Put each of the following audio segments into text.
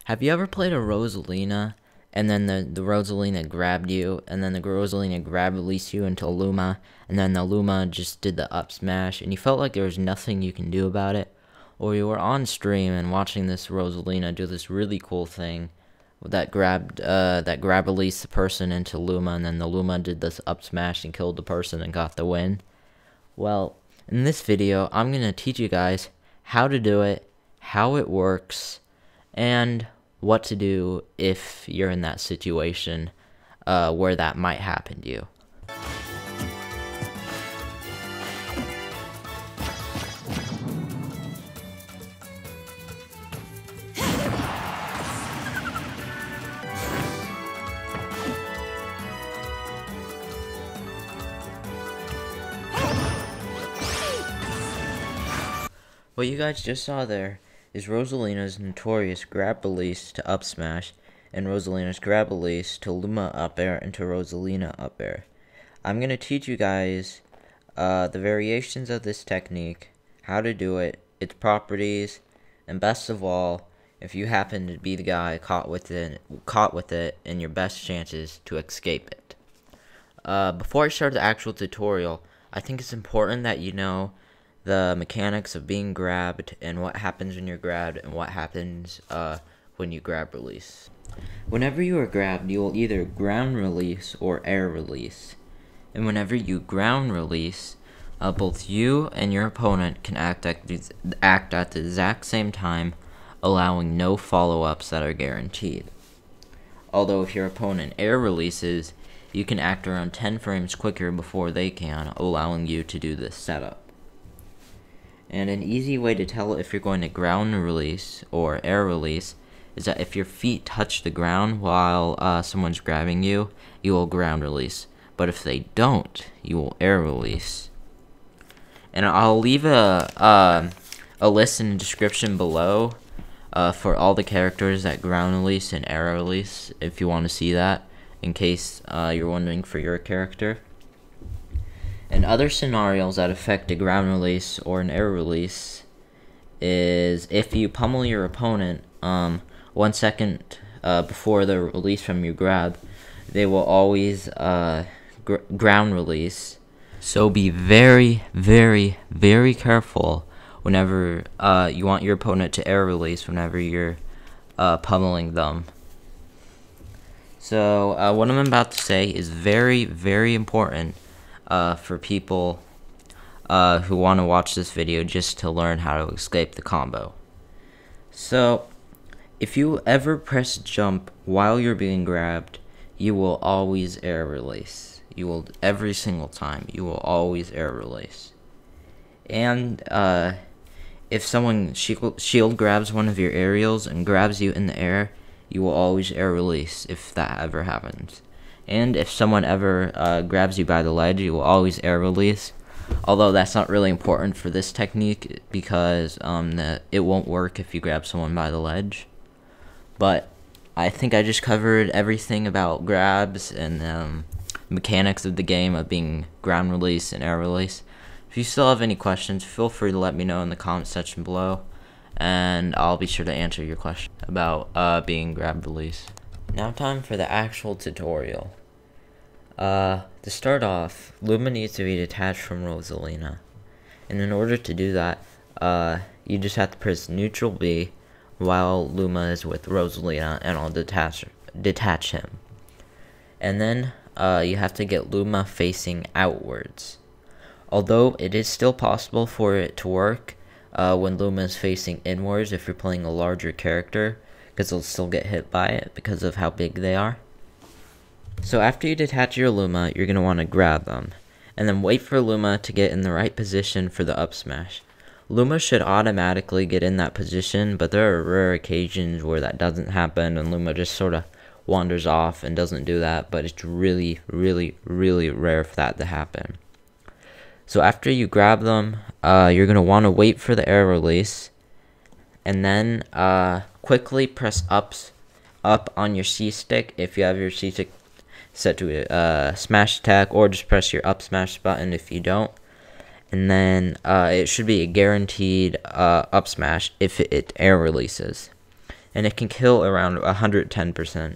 Have you ever played a Rosalina, and then the Rosalina grabbed you, and then the Rosalina released you into Luma, and then the Luma just did the up smash, and you felt like there was nothing you can do about it? Or you were on stream and watching this Rosalina do this really cool thing that grab released the person into Luma, and then the Luma did this up smash and killed the person and got the win? Well, in this video, I'm going to teach you guys how to do it, how it works, and what to do if you're in that situation where that might happen to you. What you guys just saw there is Rosalina's notorious grab release to up smash, and Rosalina's grab release to Luma up air and to Rosalina up air. I'm going to teach you guys the variations of this technique, how to do it, its properties, and best of all, if you happen to be the guy caught with it, and your best chances to escape it. Before I start the actual tutorial, I think it's important that you know the mechanics of being grabbed and what happens when you're grabbed and what happens when you grab release. Whenever you are grabbed, you will either ground release or air release. And whenever you ground release, both you and your opponent can act at the exact same time, allowing no follow-ups that are guaranteed. Although if your opponent air releases, you can act around 10 frames quicker before they can, allowing you to do this setup. And an easy way to tell if you're going to ground release or air release is that if your feet touch the ground while someone's grabbing you, you will ground release. But if they don't, you will air release. And I'll leave a list in the description below for all the characters that ground release and air release, if you want to see that, in case you're wondering for your character. And other scenarios that affect a ground release or an air release is if you pummel your opponent 1 second before the release from your grab, they will always ground release. So be very, very, very careful whenever you want your opponent to air release whenever you're pummeling them. So what I'm about to say is very, very important for people who want to watch this video just to learn how to escape the combo. So, if you ever press jump while you're being grabbed, you will always air release. Every single time, you will always air release. And if someone shield grabs one of your aerials and grabs you in the air, you will always air release if that ever happens. And if someone ever grabs you by the ledge, you will always air release. Although that's not really important for this technique because it won't work if you grab someone by the ledge. But I think I just covered everything about grabs and mechanics of the game of being ground release and air release. If you still have any questions, feel free to let me know in the comment section below, and I'll be sure to answer your question about being grab release. Now time for the actual tutorial. To start off, Luma needs to be detached from Rosalina. And in order to do that, you just have to press Neutral B while Luma is with Rosalina, and I'll detach him. And then you have to get Luma facing outwards. Although it is still possible for it to work when Luma is facing inwards if you're playing a larger character, because they'll still get hit by it because of how big they are. So after you detach your Luma, you're going to want to grab them, and then wait for Luma to get in the right position for the up smash. Luma should automatically get in that position, but there are rare occasions where that doesn't happen and Luma just sort of wanders off and doesn't do that, but it's really, really, really rare for that to happen. So after you grab them, you're going to want to wait for the air release, and then quickly press up on your C stick if you have your C stick set to smash attack, or just press your up smash button if you don't. And then it should be a guaranteed up smash if it air releases. and it can kill around 110%.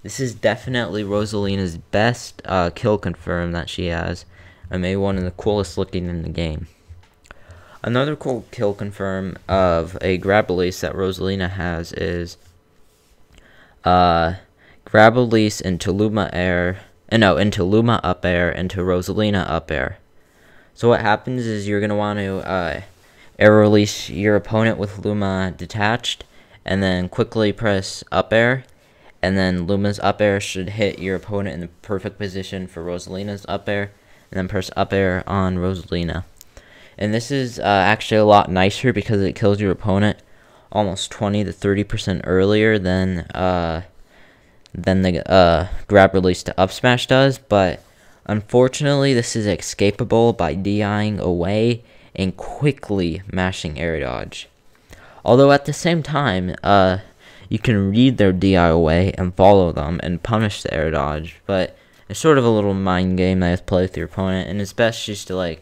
This is definitely Rosalina's best kill confirm that she has, and maybe one of the coolest looking in the game. Another cool kill confirm of a grab release that Rosalina has is grab release into Luma up air into Rosalina up air. So what happens is you're gonna want to air release your opponent with Luma detached, and then quickly press up air, and then Luma's up air should hit your opponent in the perfect position for Rosalina's up air, and then press up air on Rosalina. And this is actually a lot nicer because it kills your opponent almost 20 to 30% earlier than the grab release to up smash does, but unfortunately this is escapable by DIing away and quickly mashing air dodge. Although at the same time, you can read their DI away and follow them and punish the air dodge, but it's sort of a little mind game that you have to play with your opponent, and it's best just to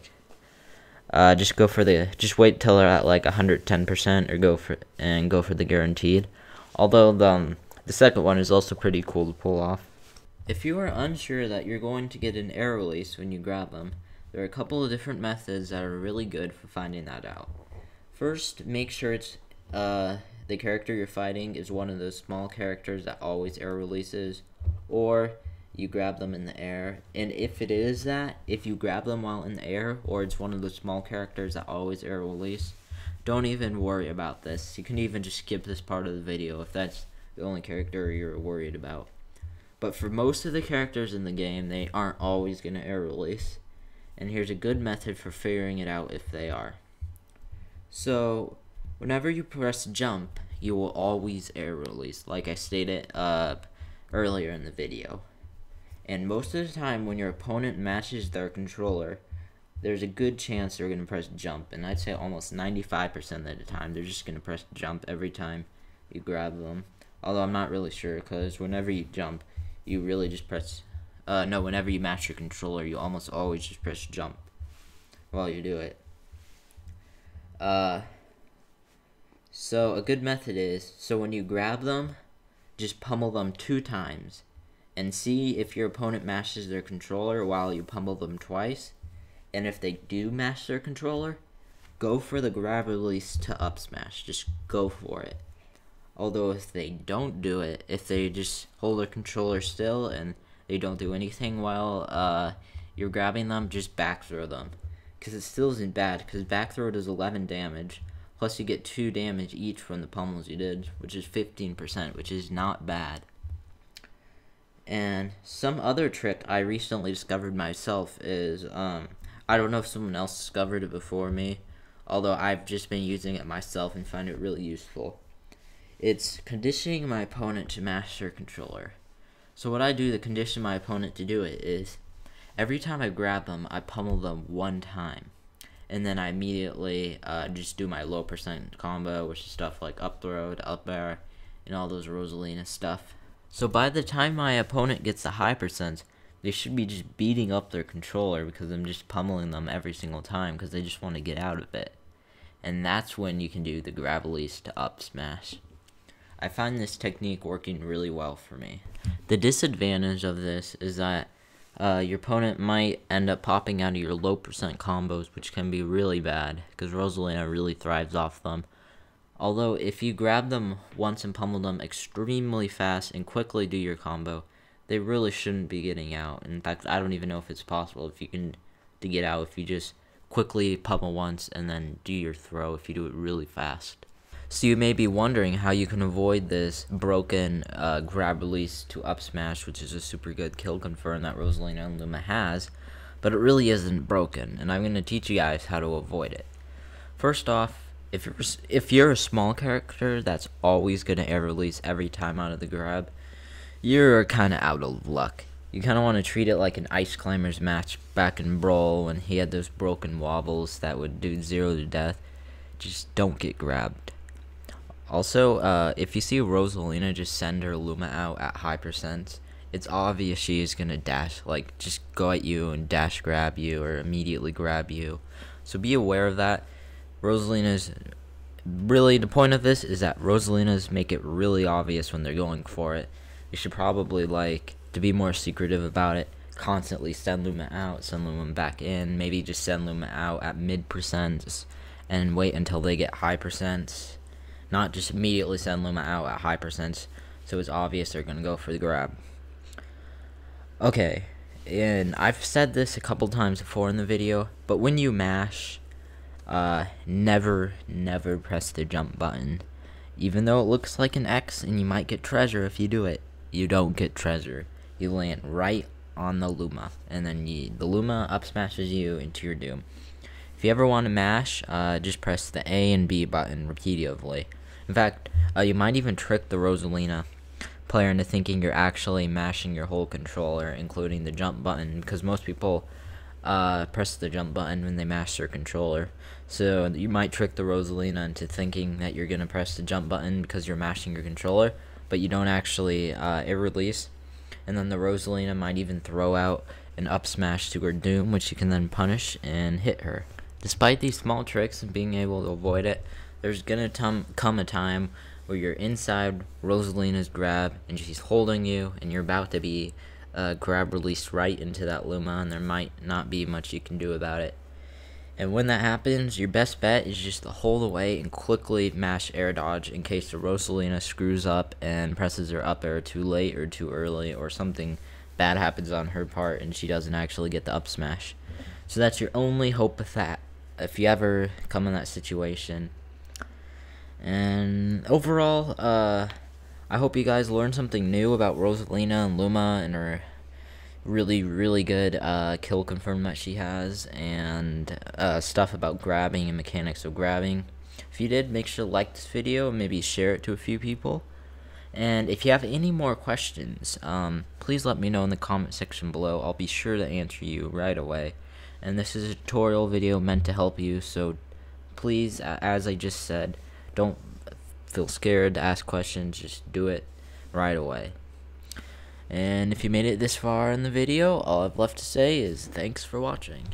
just wait till they're at like 110% or go for the guaranteed. Although the second one is also pretty cool to pull off. If you are unsure that you're going to get an air release when you grab them, there are a couple of different methods that are really good for finding that out. First, make sure it's the character you're fighting is one of those small characters that always air releases, or you grab them in the air. And if it is that, if you grab them while in the air, or it's one of those small characters that always air release, don't even worry about this. You can even just skip this part of the video if that's the only character you're worried about. But for most of the characters in the game, they aren't always going to air release. And here's a good method for figuring it out if they are. So, whenever you press jump, you will always air release, like I stated earlier in the video. And most of the time, when your opponent matches their controller, there's a good chance they're going to press jump. And I'd say almost 95% of the time, they're just going to press jump every time you grab them. Although I'm not really sure, because whenever you jump, you really just press... whenever you match your controller, you almost always just press jump while you do it. So a good method is, so when you grab them, just pummel them 2 times. And see if your opponent mashes their controller while you pummel them twice. And if they do mash their controller, go for the grab release to up smash. Just go for it. Although if they don't do it, if they just hold their controller still and they don't do anything while you're grabbing them, just back throw them. Because it still isn't bad, because back throw does 11 damage. Plus you get 2 damage each from the pummels you did, which is 15%, which is not bad. And some other trick I recently discovered myself is, I don't know if someone else discovered it before me, although I've just been using it myself and find it really useful. It's conditioning my opponent to mash their controller. So what I do to condition my opponent to do it is, every time I grab them, I pummel them 1 time. And then I immediately just do my low percent combo, which is stuff like up throw to up air, and all those Rosalina stuff. So by the time my opponent gets the high percents, they should be just beating up their controller because I'm just pummeling them every single time because they just want to get out of it. And that's when you can do the grab release to up smash. I find this technique working really well for me. The disadvantage of this is that your opponent might end up popping out of your low percent combos, which can be really bad because Rosalina really thrives off them. Although if you grab them once and pummel them extremely fast and quickly do your combo, they really shouldn't be getting out. In fact, I don't even know if it's possible to get out if you just quickly pummel once and then do your throw if you do it really fast. So you may be wondering how you can avoid this broken grab release to up smash, which is a super good kill confirm that Rosalina and Luma has, but it really isn't broken, and I'm going to teach you guys how to avoid it. First off, if you're a small character that's always going to air release every time out of the grab, you're kind of out of luck. You kind of want to treat it like an Ice Climbers match back in Brawl when he had those broken wobbles that would do 0 to death. Just don't get grabbed. Also, if you see Rosalina just send her Luma out at high percents, it's obvious she is going to dash, like just go at you and dash grab you or immediately grab you. So be aware of that. Rosalina's really, the point of this is that Rosalinas make it really obvious when they're going for it. You should probably, like, to be more secretive about it, constantly send Luma out, send Luma back in, maybe just send Luma out at mid percents and wait until they get high percents. Not just immediately send Luma out at high percents, so it's obvious they're gonna go for the grab. Okay, and I've said this a couple times before in the video, but when you mash, never press the jump button. Even though it looks like an X and you might get treasure if you do it, you don't get treasure. You land right on the Luma, and then the Luma up smashes you into your doom. If you ever want to mash, just press the A and B button repeatedly. In fact, you might even trick the Rosalina player into thinking you're actually mashing your whole controller, including the jump button, because most people press the jump button when they mash their controller. So you might trick the Rosalina into thinking that you're going to press the jump button because you're mashing your controller, but you don't actually air release. And then the Rosalina might even throw out an up smash to her doom, which you can then punish and hit her. Despite these small tricks and being able to avoid it, there's going to come a time where you're inside Rosalina's grab and she's holding you and you're about to be grab released right into that Luma, and there might not be much you can do about it. And when that happens, your best bet is just to hold away and quickly mash air dodge in case the Rosalina screws up and presses her up air too late or too early, or something bad happens on her part and she doesn't actually get the up smash. So that's your only hope with that, if you ever come in that situation. And overall, I hope you guys learned something new about Rosalina and Luma and her really good kill confirm that she has, and stuff about grabbing and mechanics of grabbing. If you did, make sure to like this video and maybe share it to a few people. And if you have any more questions, please let me know in the comment section below. I'll be sure to answer you right away. And this is a tutorial video meant to help you, so please, as I just said, don't feel scared to ask questions, just do it right away. And if you made it this far in the video, all I've left to say is thanks for watching.